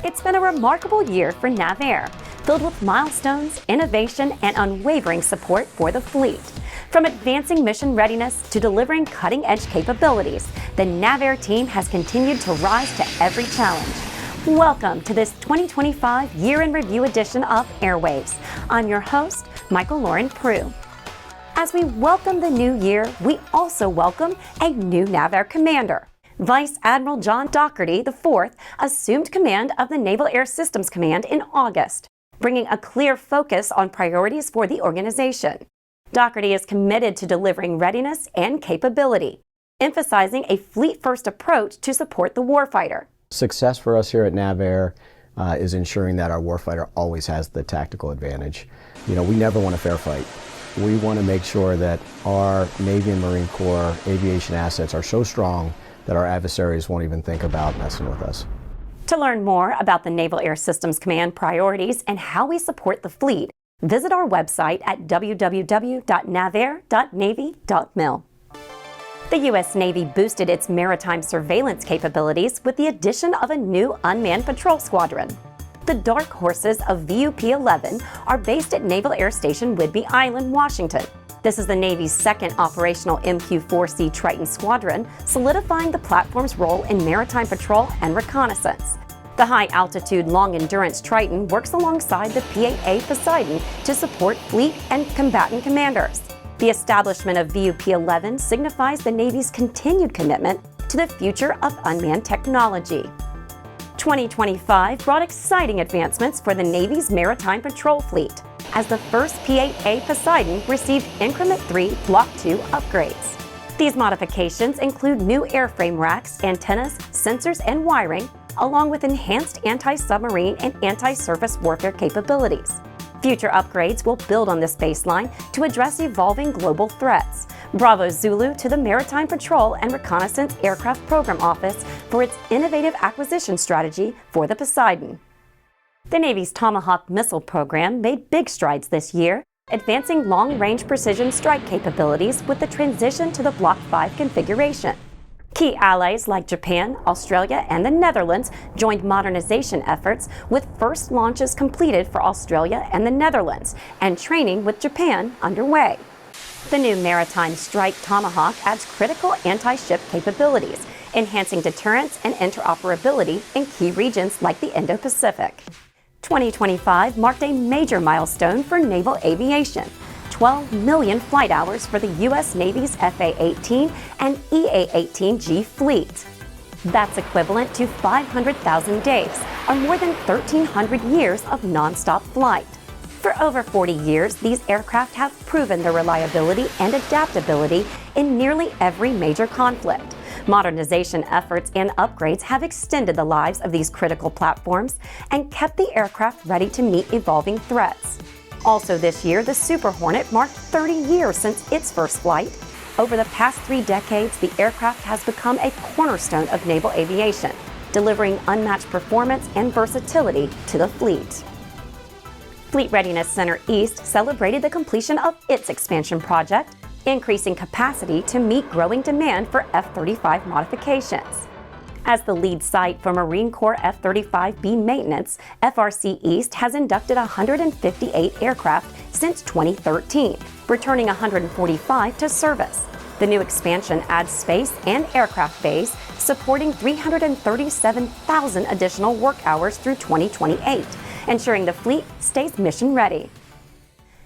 It's been a remarkable year for NAVAIR, filled with milestones, innovation, and unwavering support for the fleet. From advancing mission readiness to delivering cutting-edge capabilities, the NAVAIR team has continued to rise to every challenge. Welcome to this 2025 Year in Review edition of AIRWaves. I'm your host, Michael Lauren Prue. As we welcome the new year, we also welcome a new NAVAIR commander. Vice Admiral John Doherty IV assumed command of the Naval Air Systems Command in August, bringing a clear focus on priorities for the organization. Doherty is committed to delivering readiness and capability, emphasizing a fleet-first approach to support the warfighter. Success for us here at NAVAIR is ensuring that our warfighter always has the tactical advantage. We never want a fair fight. We want to make sure that our Navy and Marine Corps aviation assets are so strong that our adversaries won't even think about messing with us. To learn more about the Naval Air Systems Command priorities and how we support the fleet, visit our website at www.navair.navy.mil. The U.S. Navy boosted its maritime surveillance capabilities with the addition of a new unmanned patrol squadron. The Dark Horses of VUP-11 are based at Naval Air Station Whidbey Island, Washington. This is the Navy's second operational MQ-4C Triton squadron, solidifying the platform's role in maritime patrol and reconnaissance. The high-altitude, long-endurance Triton works alongside the P-8A Poseidon to support fleet and combatant commanders. The establishment of VUP-11 signifies the Navy's continued commitment to the future of unmanned technology. 2025 brought exciting advancements for the Navy's maritime patrol fleet, as the first P-8A Poseidon received Increment 3 Block 2 upgrades. These modifications include new airframe racks, antennas, sensors, and wiring, along with enhanced anti-submarine and anti-surface warfare capabilities. Future upgrades will build on this baseline to address evolving global threats. Bravo Zulu to the Maritime Patrol and Reconnaissance Aircraft Program Office for its innovative acquisition strategy for the Poseidon. The Navy's Tomahawk missile program made big strides this year, advancing long-range precision strike capabilities with the transition to the Block 5 configuration. Key allies like Japan, Australia, and the Netherlands joined modernization efforts, with first launches completed for Australia and the Netherlands, and training with Japan underway. The new Maritime Strike Tomahawk adds critical anti-ship capabilities, enhancing deterrence and interoperability in key regions like the Indo-Pacific. 2025 marked a major milestone for naval aviation. 12 million flight hours for the U.S. Navy's FA-18 and EA-18G fleet. That's equivalent to 500,000 days, or more than 1,300 years of nonstop flight. For over 40 years, these aircraft have proven their reliability and adaptability in nearly every major conflict. Modernization efforts and upgrades have extended the lives of these critical platforms and kept the aircraft ready to meet evolving threats. Also this year, the Super Hornet marked 30 years since its first flight. Over the past 3 decades, the aircraft has become a cornerstone of naval aviation, delivering unmatched performance and versatility to the fleet. Fleet Readiness Center East celebrated the completion of its expansion project, increasing capacity to meet growing demand for F-35 modifications. As the lead site for Marine Corps F-35B maintenance, FRC East has inducted 158 aircraft since 2013, returning 145 to service. The new expansion adds space and aircraft bays, supporting 337,000 additional work hours through 2028, ensuring the fleet stays mission ready.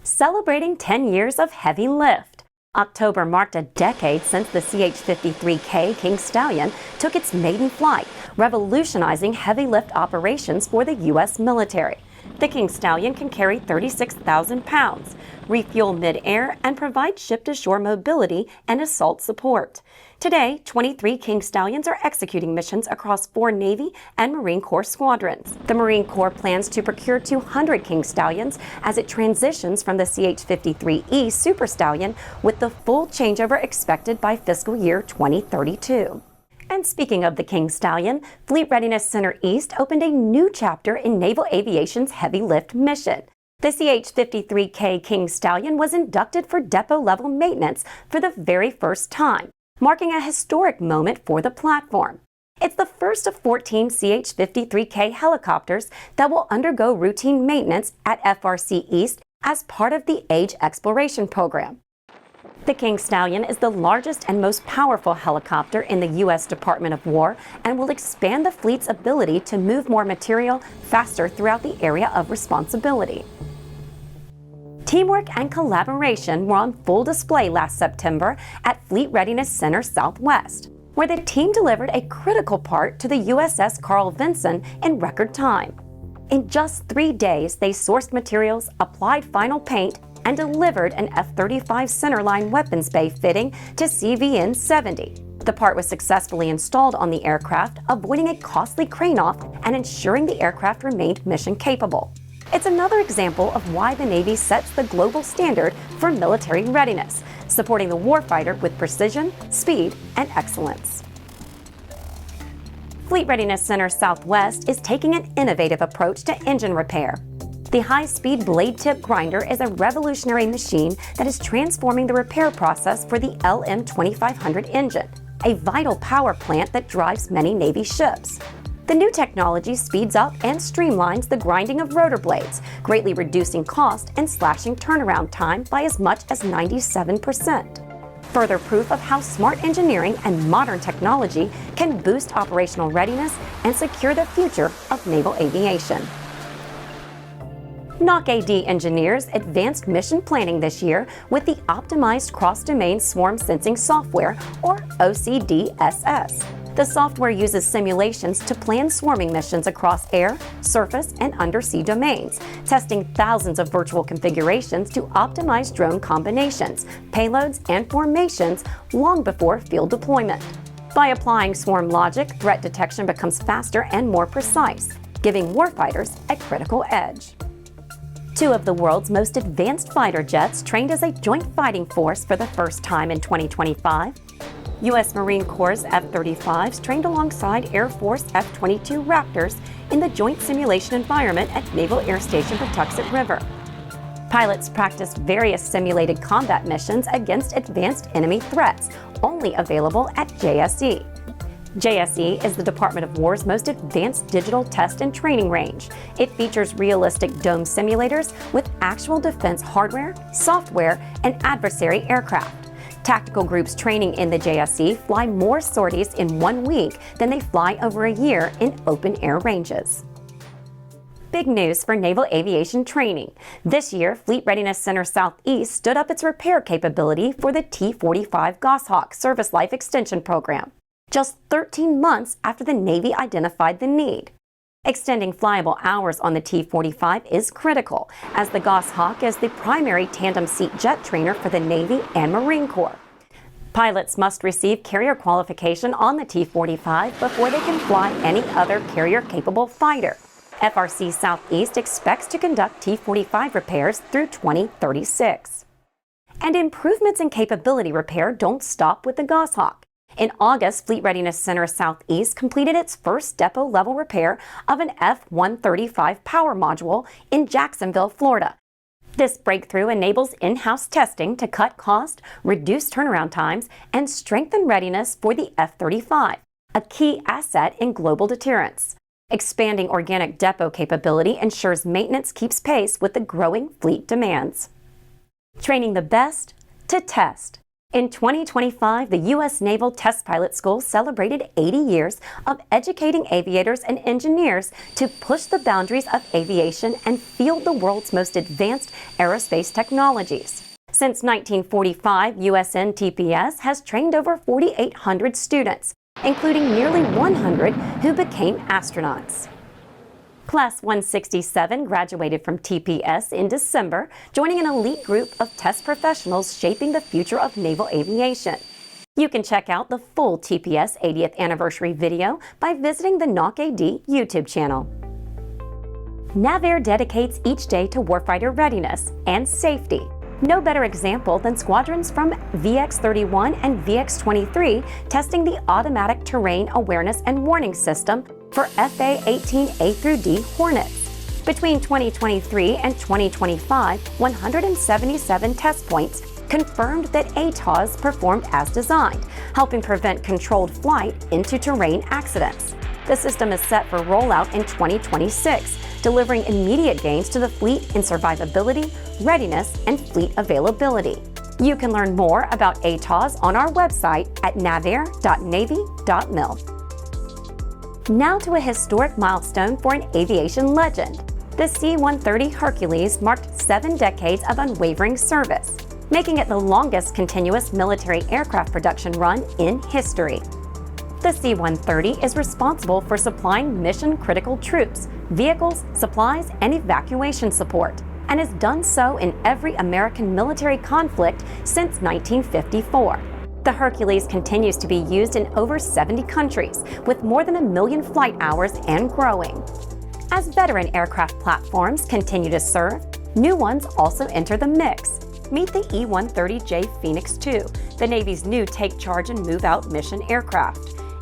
Celebrating 10 years of heavy lift. October marked a decade since the CH-53K King Stallion took its maiden flight, revolutionizing heavy lift operations for the U.S. military. The King Stallion can carry 36,000 pounds, refuel mid-air, and provide ship-to-shore mobility and assault support. Today, 23 King Stallions are executing missions across 4 Navy and Marine Corps squadrons. The Marine Corps plans to procure 200 King Stallions as it transitions from the CH-53E Super Stallion, with the full changeover expected by fiscal year 2032. And speaking of the King Stallion, Fleet Readiness Center East opened a new chapter in naval aviation's heavy lift mission. The CH-53K King Stallion was inducted for depot-level maintenance for the very first time, marking a historic moment for the platform. It's the first of 14 CH-53K helicopters that will undergo routine maintenance at FRC East as part of the Age Exploration Program. The King Stallion is the largest and most powerful helicopter in the U.S. Department of War and will expand the fleet's ability to move more material faster throughout the area of responsibility. Teamwork and collaboration were on full display last September at Fleet Readiness Center Southwest, where the team delivered a critical part to the USS Carl Vinson in record time. In just 3 days, they sourced materials, applied final paint, and delivered an F-35 centerline weapons bay fitting to CVN-70. The part was successfully installed on the aircraft, avoiding a costly crane-off and ensuring the aircraft remained mission capable. It's another example of why the Navy sets the global standard for military readiness, supporting the warfighter with precision, speed, and excellence. Fleet Readiness Center Southwest is taking an innovative approach to engine repair. The high-speed blade tip grinder is a revolutionary machine that is transforming the repair process for the LM2500 engine, a vital power plant that drives many Navy ships. The new technology speeds up and streamlines the grinding of rotor blades, greatly reducing cost and slashing turnaround time by as much as 97%. Further proof of how smart engineering and modern technology can boost operational readiness and secure the future of naval aviation. NAVAIR engineers advanced mission planning this year with the Optimized Cross-Domain Swarm Sensing Software, or OCDSS. The software uses simulations to plan swarming missions across air, surface, and undersea domains, testing thousands of virtual configurations to optimize drone combinations, payloads, and formations long before field deployment. By applying swarm logic, threat detection becomes faster and more precise, giving warfighters a critical edge. 2 of the world's most advanced fighter jets trained as a joint fighting force for the first time in 2025. U.S. Marine Corps' F-35s trained alongside Air Force F-22 Raptors in the joint simulation environment at Naval Air Station Patuxent River. Pilots practiced various simulated combat missions against advanced enemy threats, only available at JSE. JSE is the Department of War's most advanced digital test and training range. It features realistic dome simulators with actual defense hardware, software, and adversary aircraft. Tactical groups training in the JSE fly more sorties in 1 week than they fly over a year in open-air ranges. Big news for naval aviation training. This year, Fleet Readiness Center Southeast stood up its repair capability for the T-45 Goshawk Service Life Extension Program, just 13 months after the Navy identified the need. Extending flyable hours on the T-45 is critical, as the Goshawk is the primary tandem seat jet trainer for the Navy and Marine Corps. Pilots must receive carrier qualification on the T-45 before they can fly any other carrier-capable fighter. FRC Southeast expects to conduct T-45 repairs through 2036. And improvements in capability repair don't stop with the Goshawk. In August, Fleet Readiness Center Southeast completed its first depot-level repair of an F-135 power module in Jacksonville, Florida. This breakthrough enables in-house testing to cut cost, reduce turnaround times, and strengthen readiness for the F-35, a key asset in global deterrence. Expanding organic depot capability ensures maintenance keeps pace with the growing fleet demands. Training the best to test. In 2025, the U.S. Naval Test Pilot School celebrated 80 years of educating aviators and engineers to push the boundaries of aviation and field the world's most advanced aerospace technologies. Since 1945, USNTPS has trained over 4,800 students, including nearly 100 who became astronauts. Class 167 graduated from TPS in December, joining an elite group of test professionals shaping the future of naval aviation. You can check out the full TPS 80th anniversary video by visiting the NAVAIR YouTube channel. NAVAIR dedicates each day to warfighter readiness and safety. No better example than squadrons from VX-31 and VX-23 testing the Automatic Terrain Awareness and Warning System for FA-18A through D Hornets. Between 2023 and 2025, 177 test points confirmed that ATOS performed as designed, helping prevent controlled flight into terrain accidents. The system is set for rollout in 2026, delivering immediate gains to the fleet in survivability, readiness, and fleet availability. You can learn more about ATOS on our website at navair.navy.mil. Now to a historic milestone for an aviation legend. The C-130 Hercules marked 7 decades of unwavering service, making it the longest continuous military aircraft production run in history. The C-130 is responsible for supplying mission-critical troops, vehicles, supplies, and evacuation support, and has done so in every American military conflict since 1954. The Hercules continues to be used in over 70 countries, with more than 1 million flight hours and growing. As veteran aircraft platforms continue to serve, new ones also enter the mix. Meet the E-130J Phoenix II, the Navy's new take charge and move out mission aircraft.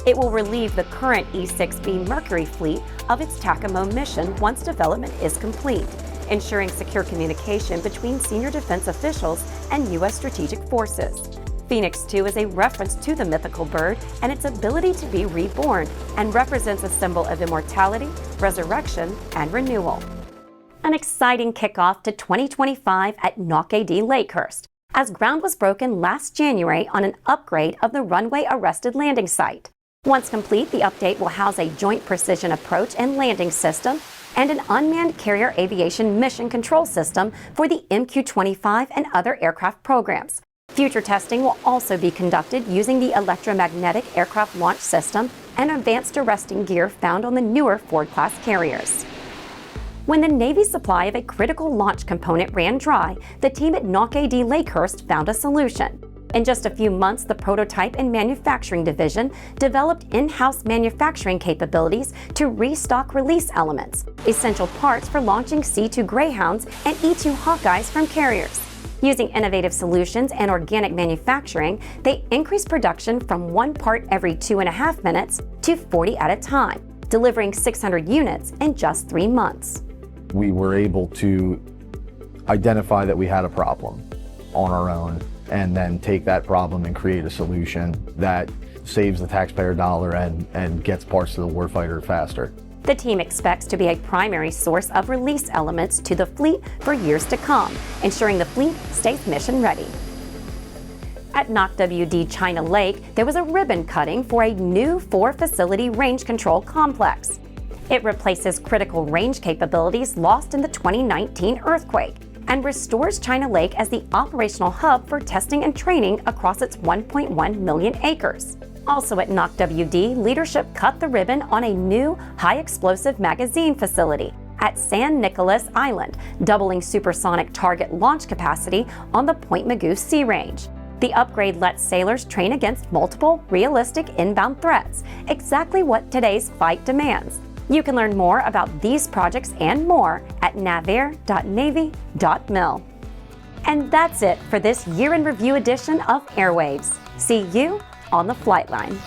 It will relieve the current E-6B Mercury fleet of its TACAMO mission once development is complete, ensuring secure communication between senior defense officials and U.S. strategic forces. Phoenix II is a reference to the mythical bird and its ability to be reborn, and represents a symbol of immortality, resurrection, and renewal. An exciting kickoff to 2025 at NAVAIR Lakehurst, as ground was broken last January on an upgrade of the runway arrested landing site. Once complete, the update will house a joint precision approach and landing system and an unmanned carrier aviation mission control system for the MQ-25 and other aircraft programs. Future testing will also be conducted using the electromagnetic aircraft launch system and advanced arresting gear found on the newer Ford-class carriers. When the Navy's supply of a critical launch component ran dry, the team at NAVAIR Lakehurst found a solution. In just a few months, the prototype and manufacturing division developed in-house manufacturing capabilities to restock release elements, essential parts for launching C-2 Greyhounds and E-2 Hawkeyes from carriers. Using innovative solutions and organic manufacturing, they increased production from 1 part every 2.5 minutes to 40 at a time, delivering 600 units in just 3 months. We were able to identify that we had a problem on our own, and then take that problem and create a solution that saves the taxpayer dollar and gets parts to the warfighter faster. The team expects to be a primary source of release elements to the fleet for years to come, ensuring the fleet stays mission ready. At NOC-WD China Lake, there was a ribbon cutting for a new 4-facility range control complex. It replaces critical range capabilities lost in the 2019 earthquake and restores China Lake as the operational hub for testing and training across its 1.1 million acres. Also at NOC-WD, leadership cut the ribbon on a new high-explosive magazine facility at San Nicolas Island, doubling supersonic target launch capacity on the Point Mugu Sea Range. The upgrade lets sailors train against multiple, realistic inbound threats, exactly what today's fight demands. You can learn more about these projects and more at navair.navy.mil. And that's it for this year in review edition of AIRWaves. See you on the flight line.